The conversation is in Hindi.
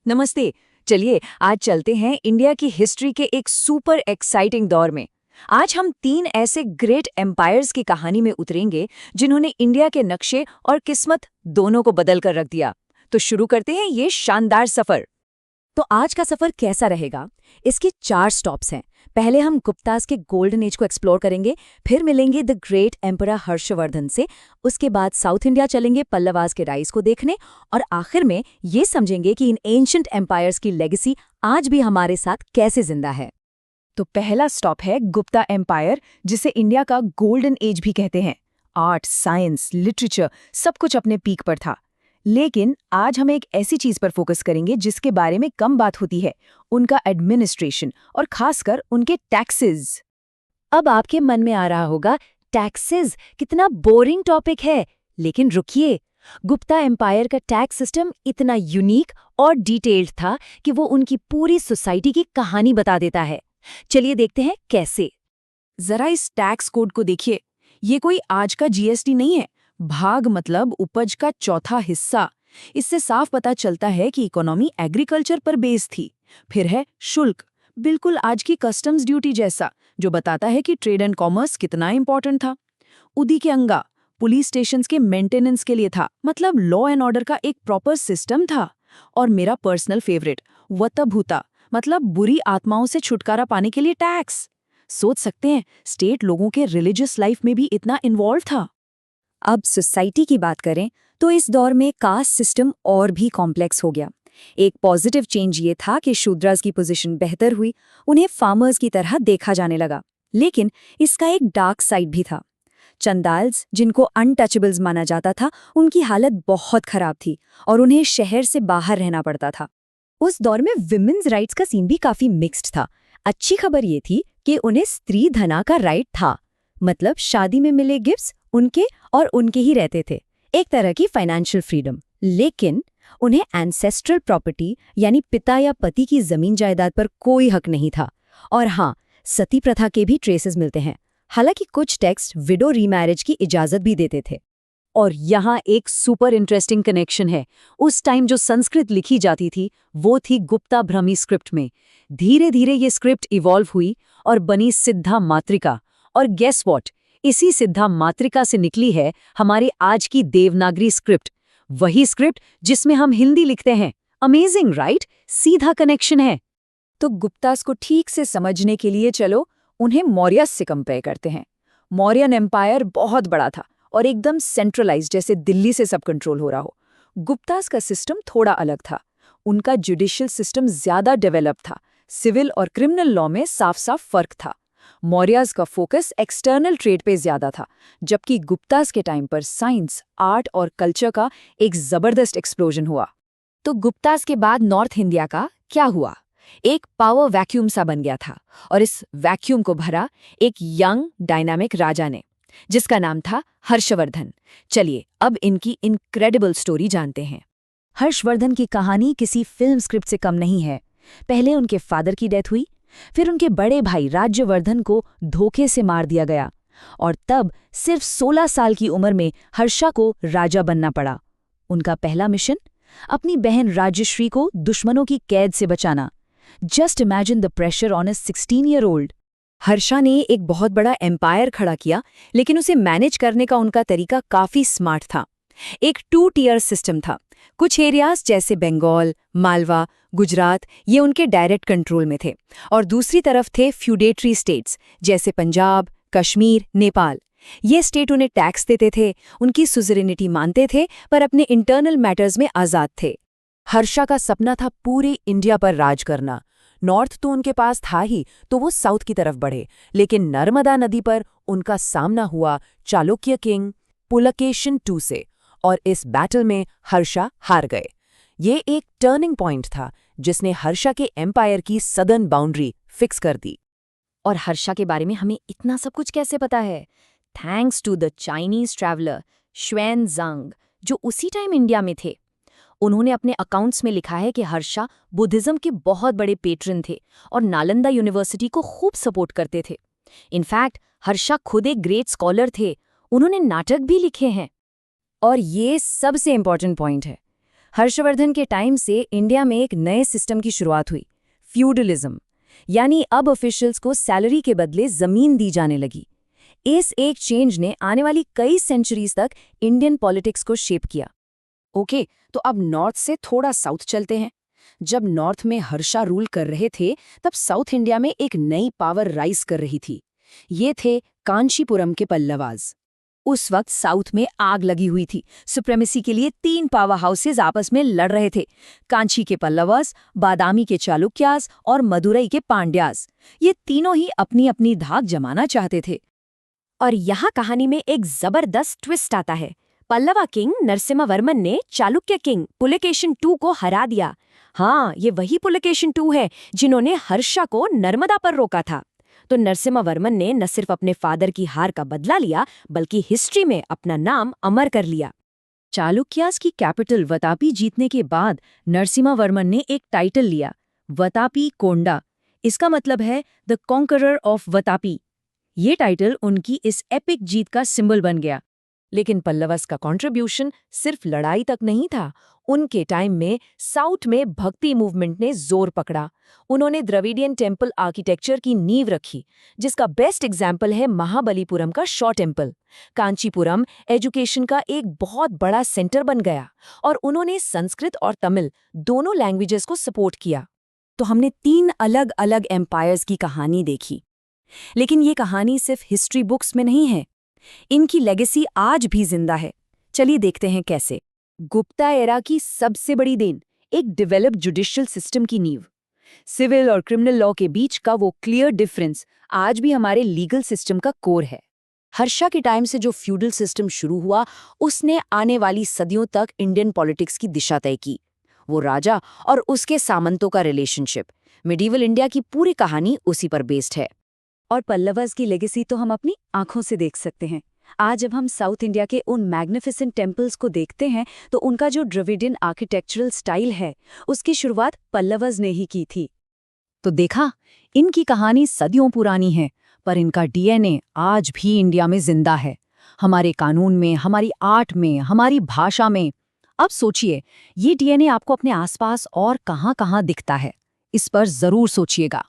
नमस्ते। चलिए आज चलते हैं इंडिया की हिस्ट्री के एक सुपर एक्साइटिंग दौर में। आज हम 3 ऐसे ग्रेट एम्पायर्स की कहानी में उतरेंगे जिन्होंने इंडिया के नक्शे और किस्मत दोनों को बदल कर रख दिया। तो शुरू करते हैं ये शानदार सफर। तो आज का सफर कैसा रहेगा? इसके 4 स्टॉप्स हैं। पहले हम गुप्तास के गोल्डन एज को एक्सप्लोर करेंगे, फिर मिलेंगे द ग्रेट एम्परर हर्षवर्धन से, उसके बाद साउथ इंडिया चलेंगे पल्लवास के राइज को देखने, और आखिर में ये समझेंगे कि इन एंशिएंट एम्पायर्स की लेगेसी आज भी हमारे साथ कैसे जिंदा है। तो पहला स्टॉप है गुप्ता एम्पायर, जिसे इंडिया का गोल्डन एज भी कहते हैं। आर्ट, साइंस, लिटरेचर सब कुछ अपने पीक पर था। लेकिन आज हम एक ऐसी चीज पर फोकस करेंगे जिसके बारे में कम बात होती है, उनका एडमिनिस्ट्रेशन और खासकर उनके टैक्सेस। अब आपके मन में आ रहा होगा, टैक्सेस कितना बोरिंग टॉपिक है। लेकिन रुकिए, गुप्ता एम्पायर का टैक्स सिस्टम इतना यूनिक और डिटेल्ड था कि वो उनकी पूरी सोसाइटी की कहानी बता देता है। चलिए देखते हैं कैसे। जरा इस टैक्स कोड को देखिए। ये कोई आज का जीएसटी नहीं है। भाग मतलब उपज का चौथा हिस्सा। इससे साफ पता चलता है कि इकोनॉमी एग्रीकल्चर पर बेस थी। फिर है शुल्क, बिल्कुल आज की कस्टम्स ड्यूटी जैसा, जो बताता है कि ट्रेड एंड कॉमर्स कितना इंपॉर्टेंट था। उदी के अंगा पुलिस स्टेशंस के मेंटेनेंस के लिए था, मतलब लॉ एंड ऑर्डर का एक प्रॉपर सिस्टम था। और मेरा पर्सनल फेवरेट वतभूता, मतलब बुरी आत्माओं से छुटकारा पाने के लिए टैक्स। सोच सकते हैं, स्टेट लोगों के रिलीजियस लाइफ में भी इतना इन्वॉल्व था। अब सोसाइटी की बात करें तो इस दौर में कास्ट सिस्टम और भी कॉम्प्लेक्स हो गया। एक पॉजिटिव चेंज ये था कि शूद्रास की पोजीशन बेहतर हुई, उन्हें फार्मर्स की तरह देखा जाने लगा। लेकिन इसका एक डार्क साइड भी था। चंदाल्स, जिनको अनटचेबल्स माना जाता था, उनकी हालत बहुत खराब थी और उन्हें शहर से बाहर रहना पड़ता था। उस दौर में विमेन्स राइट्स का सीन भी काफी मिक्स्ड था। अच्छी खबर ये थी कि उन्हें स्त्री धना का राइट था, मतलब शादी में मिले गिफ्ट्स उनके और उनके ही रहते थे, एक तरह की फाइनेंशियल फ्रीडम। लेकिन उन्हें एंसेस्ट्रल प्रॉपर्टी यानी पिता या पति की जमीन जायदाद पर कोई हक नहीं था। और हाँ, सती प्रथा के भी ट्रेसेस मिलते हैं। हालांकि कुछ टेक्स्ट विडो रीमैरिज की इजाजत भी देते थे। और यहाँ एक सुपर इंटरेस्टिंग कनेक्शन है। उस टाइम जो संस्कृत लिखी जाती थी वो थी गुप्ता ब्राह्मी स्क्रिप्ट में। धीरे धीरे ये स्क्रिप्ट इवॉल्व हुई और बनी सिद्धा मातृका। और गेस व्हाट, इसी सिद्धा मातृका से निकली है हमारी आज की देवनागरी स्क्रिप्ट, वही स्क्रिप्ट जिसमें हम हिंदी लिखते हैं। Amazing right? सीधा कनेक्शन है। तो गुप्तास को ठीक से समझने के लिए चलो उन्हें मौर्यस से कंपेयर करते हैं। मौर्यन एम्पायर बहुत बड़ा था और एकदम सेंट्रलाइज्ड, जैसे दिल्ली से सब कंट्रोल हो रहा हो। गुप्तास का सिस्टम थोड़ा अलग था। उनका जुडिशियल सिस्टम ज्यादा डेवलप था। सिविल और क्रिमिनल लॉ में साफ साफ फर्क था। मौर्यास का फोकस एक्सटर्नल ट्रेड पे ज्यादा था, जबकि गुप्तास के टाइम पर साइंस, आर्ट और कल्चर का एक जबरदस्त एक्सप्लोजन हुआ। तो गुप्तास के बाद नॉर्थ इंडिया का क्या हुआ? एक पावर वैक्यूम सा बन गया था, और इस वैक्यूम को भरा एक यंग डायनामिक राजा ने, जिसका नाम था हर्षवर्धन। चलिए अब इनकी इनक्रेडिबल स्टोरी जानते हैं। हर्षवर्धन की कहानी किसी फिल्म स्क्रिप्ट से कम नहीं है। पहले उनके फादर की डेथ हुई, फिर उनके बड़े भाई राज्यवर्धन को धोखे से मार दिया गया, और तब सिर्फ 16 साल की उम्र में हर्षा को राजा बनना पड़ा। उनका पहला मिशन, अपनी बहन राज्यश्री को दुश्मनों की कैद से बचाना। Just imagine the pressure on a 16-year-old। Harsha ने एक बहुत बड़ा एम्पायर खड़ा किया, लेकिन उसे मैनेज करने का उनका तरीका काफी स्मार्ट था। एक 2-tier सिस्टम था। कुछ एरियाज जैसे बंगाल, मालवा, गुजरात, ये उनके डायरेक्ट कंट्रोल में थे, और दूसरी तरफ थे फ्यूडेटरी स्टेट्स जैसे पंजाब, कश्मीर, नेपाल। ये स्टेट उन्हें टैक्स देते थे, उनकी सुजरेनिटी मानते थे, पर अपने इंटरनल मैटर्स में आजाद थे। हर्षा का सपना था पूरे इंडिया पर राज करना। नॉर्थ तो उनके पास था ही, तो वो साउथ की तरफ बढ़े। लेकिन नर्मदा नदी पर उनका सामना हुआ चालुक्य किंग पुलकेशिन II से, और इस बैटल में हर्षा हार गए। ये एक टर्निंग पॉइंट था जिसने हर्षा के एम्पायर की सदर्न बाउंड्री फिक्स कर दी। और हर्षा के बारे में हमें इतना सब कुछ कैसे पता है? Thanks to the Chinese traveller Xuanzang, जो उसी टाइम इंडिया में थे। उन्होंने अपने अकाउंट्स में लिखा है कि हर्षा बुद्धिज्म के बहुत बड़े पेट्रन थे और नालंदा यूनिवर्सिटी को खूब सपोर्ट करते थे। इनफैक्ट हर्षा खुद एक ग्रेट स्कॉलर थे, उन्होंने नाटक भी लिखे हैं। और ये सबसे इंपॉर्टेंट पॉइंट है, हर्षवर्धन के टाइम से इंडिया में एक नए सिस्टम की शुरुआत हुई, फ्यूडलिज्म। यानी अब ऑफिशियल्स को सैलरी के बदले जमीन दी जाने लगी। इस एक चेंज ने आने वाली कई सेंचुरीज तक इंडियन पॉलिटिक्स को शेप किया। ओके, तो अब नॉर्थ से थोड़ा साउथ चलते हैं। जब नॉर्थ में हर्षा रूल कर रहे थे, तब साउथ इंडिया में एक नई पावर राइज कर रही थी। ये थे कांचीपुरम के पल्लवाज। उस वक्त साउथ में आग लगी हुई थी। सुप्रीमेसी के लिए 3 पावर हाउसेज आपस में लड़ रहे थे, कांची के पल्लवास, बादामी के चालुक्यास और मदुरई के पांड्यास। ये तीनों ही अपनी अपनी धाक जमाना चाहते थे। और यहाँ कहानी में एक जबरदस्त ट्विस्ट आता है। पल्लवा किंग नरसिम्हावर्मन ने चालुक्य किंग पुलकेशिन II को हरा दिया। हाँ, ये वही पुलकेशिन II है जिन्होंने हर्षा को नर्मदा पर रोका था। तो नरसिम्हावर्मन ने न सिर्फ अपने फादर की हार का बदला लिया, बल्कि हिस्ट्री में अपना नाम अमर कर लिया। चालुक्यास की कैपिटल वतापी जीतने के बाद नरसिम्हावर्मन ने एक टाइटल लिया, वतापी कोंडा। इसका मतलब है द कॉन्करर ऑफ वतापी। ये टाइटल उनकी इस एपिक जीत का सिंबल बन गया। लेकिन पल्लवस का कंट्रीब्यूशन सिर्फ लड़ाई तक नहीं था। उनके टाइम में साउथ में भक्ति मूवमेंट ने जोर पकड़ा। उन्होंने द्रविडियन टेम्पल आर्किटेक्चर की नींव रखी, जिसका बेस्ट एग्जाम्पल है महाबलीपुरम का शॉ टेम्पल। कांचीपुरम एजुकेशन का एक बहुत बड़ा सेंटर बन गया और उन्होंने संस्कृत और तमिल दोनों लैंग्वेजेस को सपोर्ट किया। तो हमने 3 अलग अलग एम्पायर्स की कहानी देखी। लेकिन ये कहानी सिर्फ हिस्ट्री बुक्स में नहीं है, इनकी लेगेसी आज भी जिंदा है। चलिए देखते हैं कैसे। गुप्ता एरा की सबसे बड़ी देन, एक डेवलप्ड जुडिशियल सिस्टम की नींव। सिविल और क्रिमिनल लॉ के बीच का वो क्लियर डिफरेंस आज भी हमारे लीगल सिस्टम का कोर है। हर्षा के टाइम से जो फ्यूडल सिस्टम शुरू हुआ, उसने आने वाली सदियों तक इंडियन पॉलिटिक्स की दिशा तय की। वो राजा और उसके सामंतों का रिलेशनशिप, मिडीवल इंडिया की पूरी कहानी उसी पर बेस्ड है। और पल्लवास की लेगेसी तो हम अपनी आंखों से देख सकते हैं। आज जब हम साउथ इंडिया के उन मैग्निफिसेंट टेम्पल्स को देखते हैं, तो उनका जो द्रविडियन आर्किटेक्चरल स्टाइल है, उसकी शुरुआत पल्लवास ने ही की थी। तो देखा, इनकी कहानी सदियों पुरानी है, पर इनका डीएनए आज भी इंडिया में जिंदा है। हमारे कानून में, हमारी आर्ट में, हमारी भाषा में। अब सोचिए, ये डीएनए आपको अपने आसपास और कहाँ-कहाँ दिखता है? इस पर जरूर सोचिएगा।